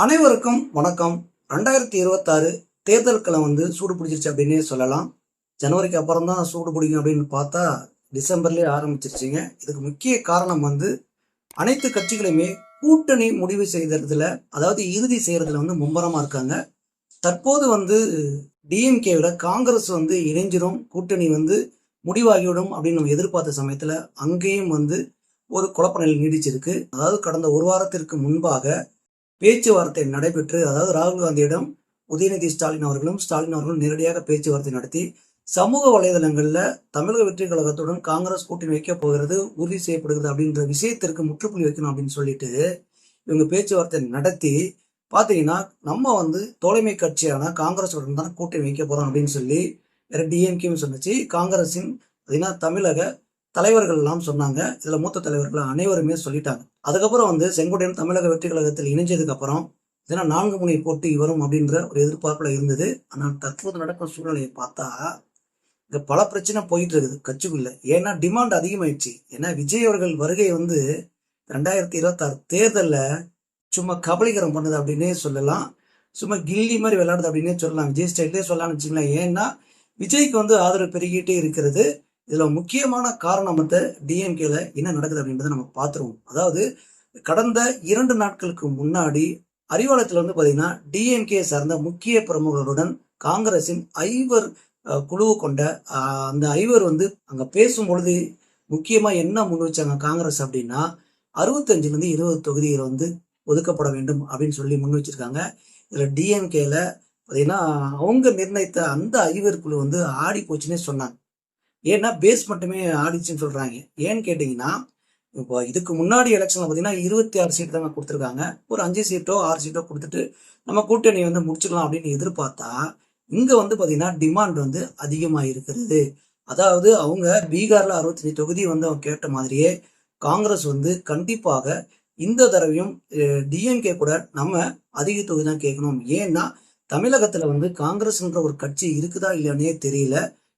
அனைவருக்கும் வணக்கம். 2026 தேர்தல் களம் சூடு பிடிச்சிருச்சு அப்படின்னே சொல்லலாம். ஜனவரிக்கு அப்புறம் தான் சூடு பிடிக்கும் அப்படின்னு பார்த்தா டிசம்பர்லேயே ஆரம்பிச்சிருச்சுங்க. இதுக்கு முக்கிய காரணம் அனைத்து கட்சிகளையுமே கூட்டணி முடிவு செய்யறதுல, அதாவது இறுதி செய்யறதுல மும்முரமா இருக்காங்க. தற்போது டிஎம்கே விட காங்கிரஸ் இணைஞ்சிரும், கூட்டணி முடிவாகிவிடும் அப்படின்னு நம்ம எதிர்பார்த்த சமயத்துல அங்கேயும் ஒரு குழப்ப நிலை நீடிச்சிருக்கு. அதாவது கடந்த ஒரு வாரத்திற்கு முன்பாக பேச்சுவார்த்தை நடைபெற்று, அதாவது ராகுல் காந்தியிடம் உதயநிதி ஸ்டாலின் அவர்களும் நேரடியாக பேச்சுவார்த்தை நடத்தி சமூக வலைதளங்கள்ல தமிழக வெற்றி கழகத்துடன் காங்கிரஸ் கூட்டணி வைக்க போகிறது உறுதி செய்யப்படுகிறது அப்படின்ற விஷயத்திற்கு முற்றுப்புள்ளி வைக்கணும் அப்படின்னு சொல்லிட்டு இவங்க பேச்சுவார்த்தை நடத்தி பாத்தீங்கன்னா நம்ம தோழமை கட்சியான காங்கிரஸுடன் தான் கூட்டணி வைக்க போறோம் அப்படின்னு சொல்லி டிஎம்கே சொன்னிச்சு. காங்கிரஸின் தமிழக தலைவர்கள் எல்லாம் சொன்னாங்க. இதுல மூத்த தலைவர்கள் அனைவருமே சொல்லிட்டாங்க. அதுக்கப்புறம் செங்கோட்டையன் தமிழக வெற்றி கழகத்தில் இணைஞ்சதுக்கு அப்புறம் 4 முனை போட்டி வரும் அப்படின்ற ஒரு எதிர்பார்ப்புல இருந்தது. ஆனால் தற்போது நடக்கும் சூழ்நிலையை பார்த்தா இங்க பல பிரச்சனை போயிட்டு இருக்குது கட்சிக்குள்ள. ஏன்னா டிமாண்ட் அதிகமாயிடுச்சு. ஏன்னா விஜய் அவர்கள் வருகை 2026 தேர்தல்ல சும்மா கபலீகரம் பண்ணுது அப்படின்னே சொல்லலாம். சும்மா கில்லி மாதிரி விளையாடுது அப்படின்னே சொல்லலாம். விஜய் ஸ்டைல்லே சொல்லலாம்னு வச்சுக்கலாம். ஏன்னா விஜய்க்கு ஆதரவு பெருகிட்டே இருக்கிறது. இதுல முக்கியமான காரணம் டிஎம்கேல என்ன நடக்குது அப்படின்றத நம்ம பார்த்துருவோம். அதாவது கடந்த 2 நாட்களுக்கு முன்னாடி அறிவாலயத்துல பாத்தீங்கன்னா டிஎம்கே சார்ந்த முக்கிய பிரமுகர்களுடன் காங்கிரசின் ஐவர் குழுவு கொண்ட அந்த ஐவர் அங்க பேசும் பொழுது முக்கியமா என்ன முன் வச்சாங்க காங்கிரஸ் அப்படின்னா 65 20 தொகுதிகள் ஒதுக்கப்பட வேண்டும் அப்படின்னு சொல்லி முன் வச்சிருக்காங்க. இதுல டிஎம்கேல பாத்தீங்கன்னா அவங்க நிர்ணயித்த அந்த ஐவர் குழு ஆடி போச்சுன்னே சொன்னாங்க. ஏன்னா பேஸ் மட்டுமே ஆடிச்சுன்னு சொல்றாங்க. ஏன்னு கேட்டீங்கன்னா இப்போ இதுக்கு முன்னாடி எலெக்ஷன்ல பாத்தீங்கன்னா 26 சீட் தாங்க கொடுத்துருக்காங்க. ஒரு 5 சீட்டோ 6 சீட்டோ கொடுத்துட்டு நம்ம கூட்டணி முடிச்சுக்கலாம் அப்படின்னு எதிர்பார்த்தா இங்க பாத்தீங்கன்னா டிமாண்ட் அதிகமா இருக்கிறது. அதாவது அவங்க பீகார்ல 65 தொகுதி அவங்க கேட்ட மாதிரியே காங்கிரஸ் கண்டிப்பாக இந்த தடவையும் டிஎம்கே கூட நம்ம அதிக தொகுதி தான் கேட்கணும். ஏன்னா தமிழகத்துல காங்கிரஸ்ன்ற ஒரு கட்சி இருக்குதா இல்லையானே தெரியல.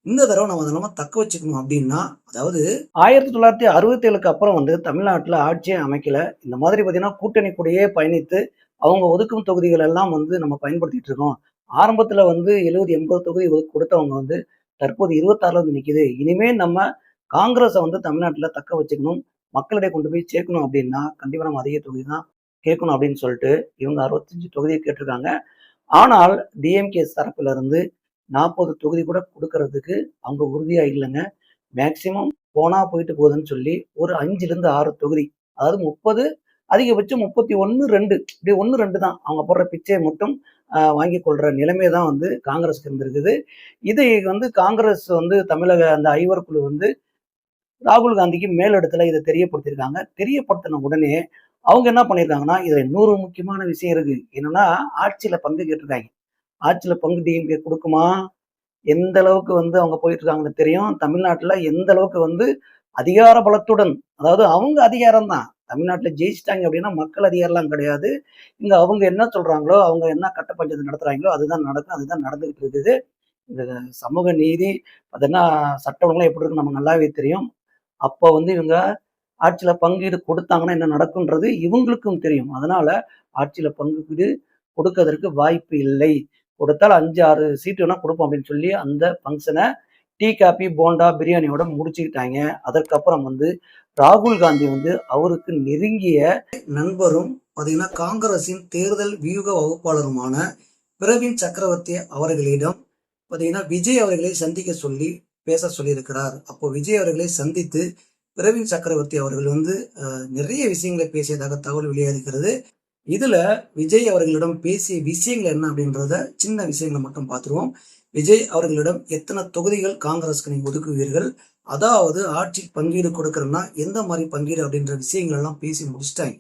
இந்த தடவை நம்ம தக்க வச்சுக்கணும் அப்படின்னா, அதாவது 1967க்கு அப்புறம் தமிழ்நாட்டுல ஆட்சியை அமைக்கல. இந்த மாதிரி பாத்தீங்கன்னா கூட்டணி கூடயே பயணித்து அவங்க ஒதுக்கும் தொகுதிகள் எல்லாம் நம்ம பயன்படுத்திட்டு இருக்கோம். ஆரம்பத்துல 70 80 தொகுதி கொடுத்தவங்க தற்போது 26ல நிக்குது. இனிமே நம்ம காங்கிரஸை தமிழ்நாட்டுல தக்க வச்சுக்கணும், மக்களிடையே கொண்டு போய் சேர்க்கணும் அப்படின்னா கண்டிப்பா நம்ம அதிக தொகுதி தான் கேட்கணும் அப்படின்னு சொல்லிட்டு இவங்க 65 தொகுதியை கேட்டிருக்காங்க. ஆனால் டிஎம்கே தரப்புல இருந்து 40 தொகுதி கூட கொடுக்கறதுக்கு அவங்க உறுதியா இல்லைங்க. மேக்சிமம் போனா போயிட்டு போகுதுன்னு சொல்லி ஒரு 5-6 தொகுதி, அதாவது 30, அதிகபட்சம் 31 2 இப்படி 1 2 தான் அவங்க போடுற பிச்சையை மட்டும் வாங்கி கொள்ற நிலைமை தான் காங்கிரஸ்க்கு இருந்திருக்குது. இதை காங்கிரஸ் தமிழக அந்த ஐவர் குழு ராகுல் காந்திக்கு மேலிடத்துல இதை தெரியப்படுத்திருக்காங்க. தெரியப்படுத்தின உடனே அவங்க என்ன பண்ணியிருக்காங்கன்னா, இதுல இன்னொரு முக்கியமான விஷயம் இருக்கு. என்னன்னா ஆட்சியில பங்கு கேட்டிருக்காங்க. ஆட்சியில பங்கு டிஎம்கே கொடுக்குமா, எந்த அளவுக்கு அவங்க போயிட்டு இருக்காங்கன்னு தெரியும். தமிழ்நாட்டுல எந்த அளவுக்கு அதிகார பலத்துடன், அதாவது அவங்க அதிகாரம் தான் தமிழ்நாட்டுல ஜெயிச்சிட்டாங்க அப்படின்னா மக்கள் அதிகாரம்லாம் கிடையாது. இங்க அவங்க என்ன சொல்றாங்களோ, அவங்க என்ன கட்ட பஞ்சாயத்து நடத்துறாங்களோ அதுதான் நடக்கும். அதுதான் நடந்துகிட்டு இருக்குது. இந்த சமூக நீதி அதெல்லாம் சட்ட ஒழுங்கெல்லாம் எப்படி இருக்குன்னு நமக்கு நல்லாவே தெரியும். அப்போ இவங்க ஆட்சியில பங்கீடு கொடுத்தாங்கன்னா என்ன நடக்கும்ன்றது இவங்களுக்கும் தெரியும். அதனால ஆட்சியில பங்குக்கு கொடுக்கறதற்கு வாய்ப்பு இல்லை. கொடுத்தால் 5-6 சீட்டு வேணா கொடுப்போம் அப்படின்னு சொல்லி அந்த ஃபங்க்ஷனை டீ காபி போண்டா பிரியாணியோட முடிச்சுக்கிட்டாங்க. அதற்கப்புறம் ராகுல் காந்தி அவருக்கு நெருங்கிய நண்பரும் பாத்தீங்கன்னா காங்கிரசின் தேர்தல் வியூக வகுப்பாளருமான பிரவீன் சக்கரவர்த்தி அவர்களிடம் பாத்தீங்கன்னா விஜய் அவர்களை சந்திக்க சொல்லி பேச சொல்லியிருக்கிறார். அப்போ விஜய் அவர்களை சந்தித்து பிரவீன் சக்கரவர்த்தி அவர்கள் நிறைய விஷயங்களை பேசியதாக தகவல் வெளியாகிறது. இதுல விஜய் அவர்களிடம் பேசிய விஷயங்கள் என்ன அப்படின்றத சின்ன விஷயங்களை மட்டும் பார்த்துருவோம். விஜய் அவர்களிடம் எத்தனை தொகுதிகள் காங்கிரஸ்க்கு நீங்க ஒதுக்குவீர்கள், அதாவது ஆட்சி பங்கீடு கொடுக்கறதுனா எந்த மாதிரி பங்கீடு அப்படின்ற விஷயங்கள் எல்லாம் பேசி முடிச்சிட்டாங்க.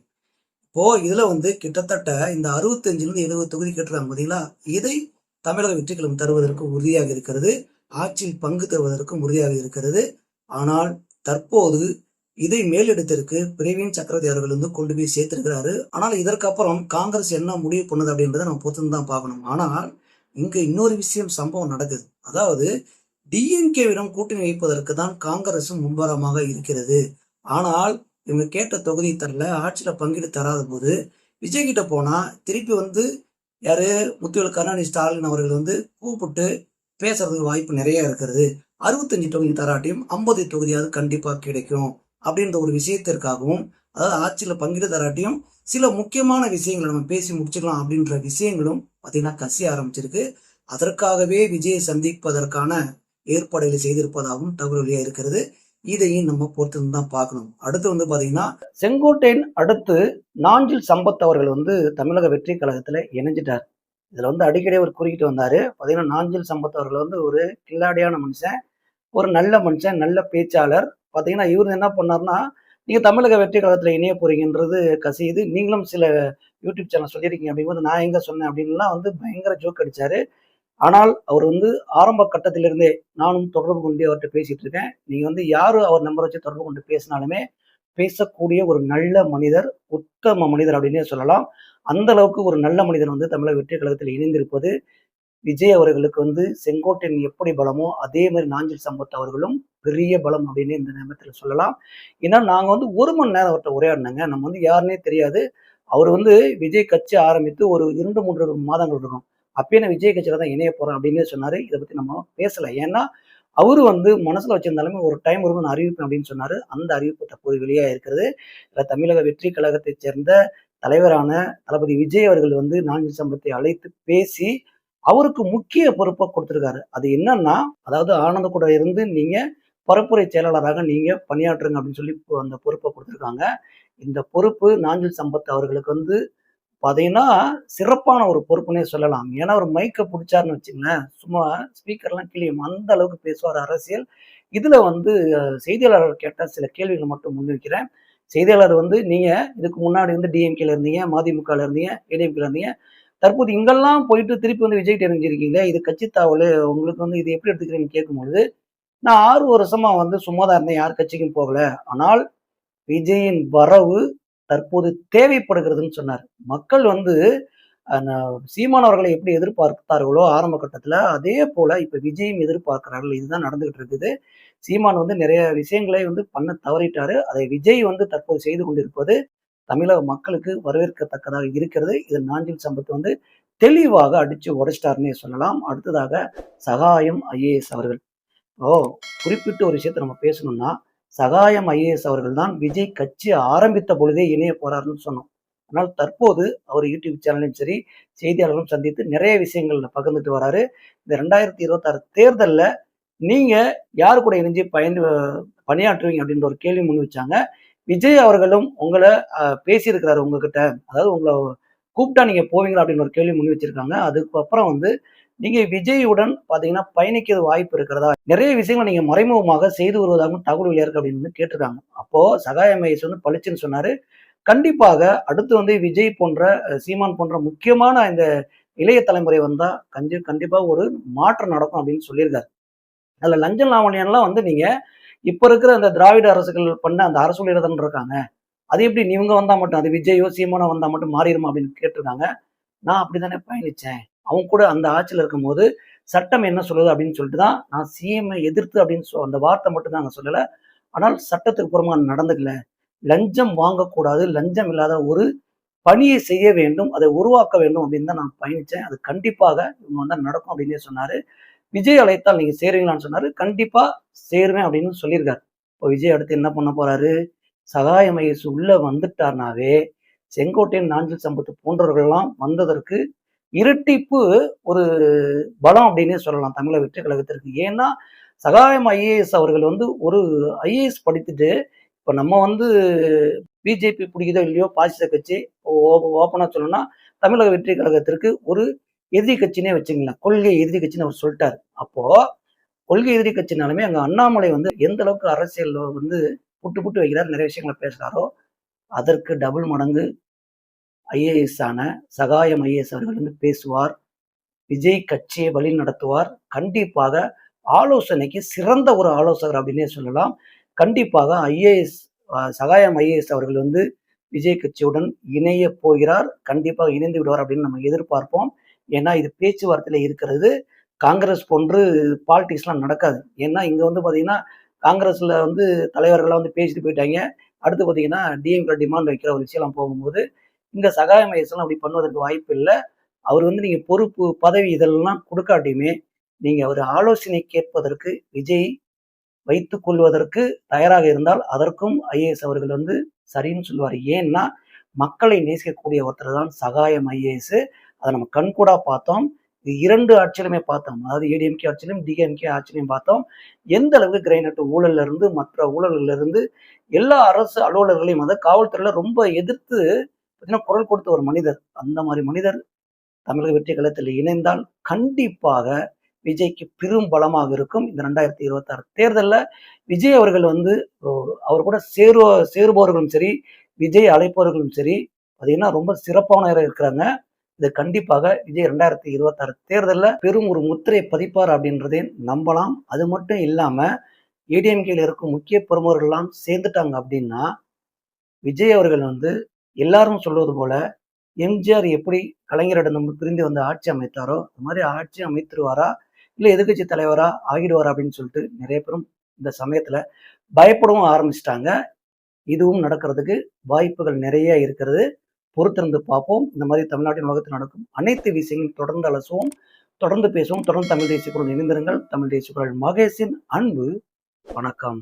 இப்போ இதுல கிட்டத்தட்ட இந்த 65-70 தொகுதி கேட்டிருக்காங்க பார்த்தீங்களா, இதை தமிழக வெற்றி கழகம் தருவதற்கு உறுதியாக இருக்கிறது, ஆட்சியில் பங்கு தருவதற்கும் உறுதியாக இருக்கிறது. ஆனால் தற்போது இதை மேலெடுத்திருக்கு பிரவீன் சக்கரவர்த்தி அவர்கள் கொண்டு போய் சேர்த்திருக்கிறாரு. ஆனால் இதற்கப்புறம் காங்கிரஸ் என்ன முடிவு பண்ணுது அப்படின்றத நம்ம பொறுத்து தான் பார்க்கணும். ஆனால் இங்க இன்னொரு விஷயம் சம்பவம் நடக்குது. அதாவது டிஎம்கேவிடம் கூட்டணி வைப்பதற்கு தான் காங்கிரசும் மும்பரமாக இருக்கிறது. ஆனால் இவங்க கேட்ட தொகுதி தரல, ஆட்சியில பங்கீடு தராத போது விஜய் கிட்ட போனா திருப்பி வந்து யாரு முத்துவேல் கருணாநிதி ஸ்டாலின் அவர்கள் வந்து கூப்பிட்டு பேசுறதுக்கு வாய்ப்பு நிறைய இருக்கிறது. 65 தொகுதி தராட்டியும் 50 தொகுதியாவது கண்டிப்பா கிடைக்கும் அப்படின்ற ஒரு விஷயத்திற்காகவும், அதாவது ஆட்சியில பங்கிட்டு தராட்டியும் சில முக்கியமான விஷயங்களை நம்ம பேசி முடிச்சுக்கலாம் அப்படின்ற விஷயங்களும் பார்த்தீங்கன்னா கசிய ஆரம்பிச்சிருக்கு. அதற்காகவே விஜயை சந்திப்பதற்கான ஏற்பாடுகளை செய்திருப்பதாகவும் தகவல் வெளியாக இருக்கிறது. இதையும் நம்ம பொறுத்து தான் பார்க்கணும். அடுத்து வந்து பாத்தீங்கன்னா செங்கோட்டையன் அடுத்து நாஞ்சில் சம்பத் அவர்கள் வந்து தமிழக வெற்றி கழகத்துல இணைஞ்சிட்டார். இதுல வந்து அடிக்கடி அவர் கூறிக்கிட்டு வந்தாரு. பாத்தீங்கன்னா நாஞ்சில் சம்பத் அவர்கள் வந்து ஒரு கில்லாடியான மனுஷன், ஒரு நல்ல மனுஷன், நல்ல பேச்சாளர். பாத்தீங்கன்னா இவர் என்ன பண்ணாருன்னா, நீங்க தமிழக வெற்றி கழகத்துல இணைய போறீங்கன்றது கசியுது, நீங்களும் சில யூடியூப் சேனல் சொல்லியிருக்கீங்க அப்படிங்கும்போது நான் எங்க சொன்னேன் அப்படின்லாம் வந்து பயங்கர ஜோக் அடிச்சாரு. ஆனால் அவர் வந்து ஆரம்ப கட்டத்திலிருந்தே நானும் தொடர்பு கொண்டு அவர்கிட்ட பேசிட்டு இருக்கேன். நீங்க வந்து யாரு அவர் நம்பர் வச்சு தொடர்பு கொண்டு பேசினாலுமே பேசக்கூடிய ஒரு நல்ல மனிதர், உத்தம மனிதர் அப்படின்னே சொல்லலாம். அந்த அளவுக்கு ஒரு நல்ல மனிதர் வந்து தமிழக வெற்றி கழகத்தில் இணைந்திருப்பது விஜய் அவர்களுக்கு வந்து செங்கோட்டையன் எப்படி பலமோ அதே மாதிரி நாஞ்சில் சம்பத் அவர்களும் பெரிய பலம் அப்படின்னு இந்த நேரத்தில் சொல்லலாம். ஏன்னா நாங்க வந்து 1 மணி நேரம் அவர்கிட்ட உரையாடினாங்க. நம்ம வந்து யாருன்னே தெரியாது. அவர் வந்து விஜய் கட்சி ஆரம்பித்து ஒரு 2, 3 மாதங்கள் இருக்கும். அப்பயே நான் விஜய் கட்சியில தான் இணைய போறேன் அப்படின்னே சொன்னாரு. இதை பத்தி நம்ம பேசல. ஏன்னா அவரு வந்து மனசுல வச்சிருந்தாலுமே ஒரு டைம் வரும் நான் அறிவிப்பேன் அப்படின்னு சொன்னாரு. அந்த அறிவிப்பு தற்போது வெளியா இருக்கிறது. தமிழக வெற்றி கழகத்தைச் சேர்ந்த தலைவரான தளபதி விஜய் அவர்கள் வந்து நாஞ்சில் சம்பத்தை அழைத்து பேசி அவருக்கு முக்கிய பொறுப்பை கொடுத்திருக்காரு. அது என்னன்னா, அதாவது ஆனந்த கூட இருந்து நீங்க பரப்புரை செயலாளராக நீங்க பணியாற்றுங்க அப்படின்னு சொல்லி அந்த பொறுப்பை கொடுத்திருக்காங்க. இந்த பொறுப்பு நாஞ்சில் சம்பத் அவர்களுக்கு வந்து பார்த்தீங்கன்னா, சிறப்பான ஒரு பொறுப்புன்னே சொல்லலாம். ஏன்னா, ஒரு மைக்க புடிச்சாருன்னு வச்சுக்கங்களேன், சும்மா ஸ்பீக்கர்லாம் கிழியும். அந்த அளவுக்கு பேசுவார் அரசியல். இதுல வந்து செய்தியாளர் கேட்ட சில கேள்விகள் மட்டும் முன்வைக்கிறேன். செய்தியாளர் வந்து, "நீங்க இதுக்கு முன்னாடி வந்து டிஎம்கேல இருந்தீங்க, மதிமுகல இருந்தீங்க, ஏடிஎம்கேல இருந்தீங்க. தற்போது இங்கெல்லாம் போயிட்டு திருப்பி வந்து விஜய்ட்ட இணைஞ்சிருக்கீங்களே, இது கட்சி தாவலு. உங்களுக்கு வந்து இது எப்படி எடுத்துக்கிறீங்கன்னு?" கேட்கும்பொழுது, "நான் 6 வருஷமா வந்து சும்மா தான் இருந்தேன். யார் கட்சிக்கும் போகல. ஆனால் விஜயின் வரவு தற்போது தேவைப்படுகிறதுன்னு சொன்னார். மக்கள் வந்து சீமான் அவர்களை எப்படி எதிர்பார்த்தார்களோ ஆரம்ப கட்டத்துல, அதே போல இப்ப விஜயும் எதிர்பார்க்கிறார்கள். இதுதான் நடந்துகிட்டு இருக்குது. சீமான் வந்து நிறைய விஷயங்களை வந்து பண்ண தவறிட்டாரு. அதை விஜய் வந்து தற்போது செய்து கொண்டிருப்பது தமிழக மக்களுக்கு வரவேற்கத்தக்கதாக இருக்கிறது. இதில் நாஞ்சில் சம்பத் வந்து தெளிவாக அடிச்சு உடைச்சிட்டாருன்னே சொல்லலாம். அடுத்ததாக சகாயம் ஐஏஎஸ் அவர்கள். ஓ! குறிப்பிட்ட ஒரு விஷயத்த நம்ம பேசணும்னா, சகாயம் ஐஏஎஸ் அவர்கள் தான் விஜய் கட்சி ஆரம்பித்த பொழுதே இணைய போறாருன்னு சொன்னோம். ஆனால் தற்போது அவர் யூடியூப் சேனலையும் சரி, செய்தியாளர்களும் சந்தித்து நிறைய விஷயங்கள்ல பகிர்ந்துட்டு வராரு. இந்த 2026 தேர்தல்ல நீங்க யாரு கூட இணைஞ்சு பணியாற்றுவீங்க அப்படின்ற ஒரு கேள்வி முன் வச்சாங்க. விஜய் அவர்களும் உங்கள பேசியிருக்கிறாரு உங்ககிட்ட. அதாவது உங்கள கூப்பிட்டா நீங்க போவீங்களா அப்படின்னு ஒரு கேள்வி முன் வச்சிருக்காங்க. அதுக்கப்புறம் வந்து நீங்க விஜயுடன் பார்த்தீங்கன்னா பயணிக்க வாய்ப்பு இருக்கிறதா? நிறைய விஷயங்கள நீங்க மறைமுகமாக செய்து வருவதாகவும் தகவல் வெளியா இருக்கு அப்படின்னு வந்து கேட்டிருக்காங்க. அப்போ சகாய மகேஷ் வந்து பளிச்சுன்னு சொன்னாரு. கண்டிப்பாக அடுத்து வந்து விஜய் போன்ற, சீமான் போன்ற முக்கியமான இந்த இளைய தலைமுறை வந்தா கண்டிப்பா ஒரு மாற்றம் நடக்கும் அப்படின்னு சொல்லியிருக்காரு. அதுல லஞ்சம் லாவணியம்லாம் வந்து நீங்க இப்ப இருக்கிற அந்த திராவிட அரசுகள் பண்ண அந்த அரசு தானே இருக்காங்க. அது எப்படி இவங்க வந்தா மட்டும், அது விஜயோ, சீமானோ வந்தா மட்டும் மாறிடுமா அப்படின்னு கேட்டிருக்காங்க. நான் அப்படித்தானே பயணிச்சேன். அவங்க கூட அந்த ஆட்சியில இருக்கும்போது சட்டம் என்ன சொல்லுது அப்படின்னு சொல்லிட்டு தான் நான் சிஎம் எதிர்த்து அப்படின்னு அந்த வார்த்தை மட்டும் தான் அங்க சொல்லல. ஆனால் சட்டத்துக்கு புறமா நடந்துக்கல. லஞ்சம் வாங்கக்கூடாது. லஞ்சம் இல்லாத ஒரு பணியை செய்ய வேண்டும். அதை உருவாக்க வேண்டும் அப்படின்னு தான் நான் பயணிச்சேன். அது கண்டிப்பாக இவங்க வந்தா நடக்கும் அப்படின்னே சொன்னாரு. விஜய் அழைத்தால் நீங்க சேருவீங்களான்னு சொன்னாரு. கண்டிப்பா சேருவேன் அப்படின்னு சொல்லியிருக்காரு. இப்போ விஜய் அடுத்து என்ன பண்ண போறாரு? சகாய மகேஷ் உள்ள வந்துட்டார்னாவே, செங்கோட்டையன், நாஞ்சில் சம்பத் போன்றவர்கள்லாம் வந்ததற்கு இரட்டிப்பு ஒரு பலம் அப்படின்னே சொல்லலாம் தமிழக வெற்றி கழகத்திற்கு. ஏன்னா, சகாயம் ஐஏஎஸ் அவர்கள் வந்து ஒரு ஐஏஎஸ் படித்துட்டு, இப்ப நம்ம வந்து பிஜேபி பிடிக்குதோ இல்லையோ பாசிச கட்சி ஓப்பனா சொல்லணும்னா, தமிழக வெற்றி கழகத்திற்கு ஒரு எதிரி கட்சின்னே வச்சுங்களேன். கொள்கை எதிரி கட்சின்னு அவர் சொல்லிட்டாரு. அப்போ கொள்கை எதிரி கட்சினாலுமே அங்க அண்ணாமலை வந்து எந்த அளவுக்கு அரசியல்ல வந்து புட்டு புட்டு வைக்கிறார், நிறைய விஷயங்கள பேசுறாரோ, அதற்கு டபுள் மடங்கு ஐஏஎஸ் ஆன சகாயம் ஐஏஎஸ் அவர்கள் வந்து பேசுவார். விஜய் கட்சியை வழி நடத்துவார். கண்டிப்பாக ஆலோசனைக்கு சிறந்த ஒரு ஆலோசகர் அப்படின்னே சொல்லலாம். கண்டிப்பாக ஐஏஎஸ் சகாயம் ஐஏஎஸ் அவர்கள் வந்து விஜய் கட்சியுடன் இணைய போகிறார். கண்டிப்பாக இணைந்து விடுவார் அப்படின்னு நம்ம எதிர்பார்ப்போம். ஏன்னா இது பேச்சுவார்த்தையில இருக்கிறது. காங்கிரஸ் போன்று பாலிடிக்ஸ்லாம் நடக்காது. ஏன்னா இங்க வந்து பாத்தீங்கன்னா காங்கிரஸ்ல வந்து தலைவர்கள்லாம் வந்து பேசிட்டு போயிட்டாங்க. அடுத்து பாத்தீங்கன்னா டிஎம்கே டிமாண்ட் வைக்கிற ஒரு விஷயம்லாம் போகும்போது இங்க சகாயம் ஐஎஸ்எல்லாம் அப்படி பண்ணுவதற்கு வாய்ப்பு இல்லை. அவர் வந்து நீங்க பொறுப்பு, பதவி இதெல்லாம் கொடுக்காட்டியுமே, நீங்க அவர் ஆலோசனை கேட்பதற்கு விஜய் வைத்துக் கொள்வதற்கு தயாராக இருந்தால், அதற்கும் ஐஏஎஸ் அவர்கள் வந்து சரின்னு சொல்லுவாரு. ஏன்னா, மக்களை நேசிக்கக்கூடிய ஒருத்தர் தான் சகாயம் ஐஏஎஸ். அத நம்ம கண்கூடா பார்த்தோம். இது 2 ஆட்சியிலுமே பார்த்தோம். அதாவது ஏடிஎம்கே ஆட்சியிலும், டிஎம்கே ஆட்சியிலும் பார்த்தோம். எந்த அளவுக்கு கிரைனட் ஊழல்ல இருந்து, மற்ற ஊழல்கள்ல இருந்து எல்லா அரசு அலுவலர்களையும், அதாவது காவல்துறையில ரொம்ப எதிர்த்து பார்த்தீங்கன்னா, குரல் கொடுத்த ஒரு மனிதர். அந்த மாரி மனிதர் தமிழக வெற்றி கழகத்தில் இணைந்தால் கண்டிப்பாக விஜய்க்கு பெரும் பலமாக இருக்கும். இந்த 2026 தேர்தல்ல விஜய் அவர்கள் வந்து அவர் கூட சேருபவர்களும் சரி, விஜய் அழைப்பவர்களும் சரி, பார்த்தீங்கன்னா ரொம்ப சிறப்பானவரா இருக்கிறாங்க. இது கண்டிப்பாக விஜய் 2026 தேர்தல்ல பெரும் ஒரு முத்திரை பதிப்பார் அப்படின்றதை நம்பலாம். அது மட்டும் இல்லாம ஏடிஎம்கேல இருக்கும் முக்கிய பிரமுகர்கள்லாம் சேர்ந்துட்டாங்க அப்படின்னா, விஜய் அவர்கள் வந்து எல்லாரும் சொல்வது போல எம்ஜிஆர் எப்படி கலைஞரிடம் பிரிந்து வந்து ஆட்சி அமைத்தாரோ, அது மாதிரி ஆட்சி அமைத்துருவாரா? இல்ல எதிர்க்கட்சி தலைவரா ஆகிடுவாரா? அப்படின்னு சொல்லிட்டு நிறைய பேரும் இந்த சமயத்துல பயப்படவும் ஆரம்பிச்சுட்டாங்க. இதுவும் நடக்கிறதுக்கு வாய்ப்புகள் நிறைய இருக்கிறது. பொறுத்திருந்து பார்ப்போம். இந்த மாதிரி தமிழ்நாட்டின் உலகத்தில் நடக்கும் அனைத்து விஷயங்களும் தொடர்ந்து அலசுவோம், தொடர்ந்து பேசுவோம். தொடர்ந்து தமிழ் தேசிய குரல் இணைந்திருங்கள். தமிழ் தேசிய குரல் மகேஷின் அன்பு வணக்கம்.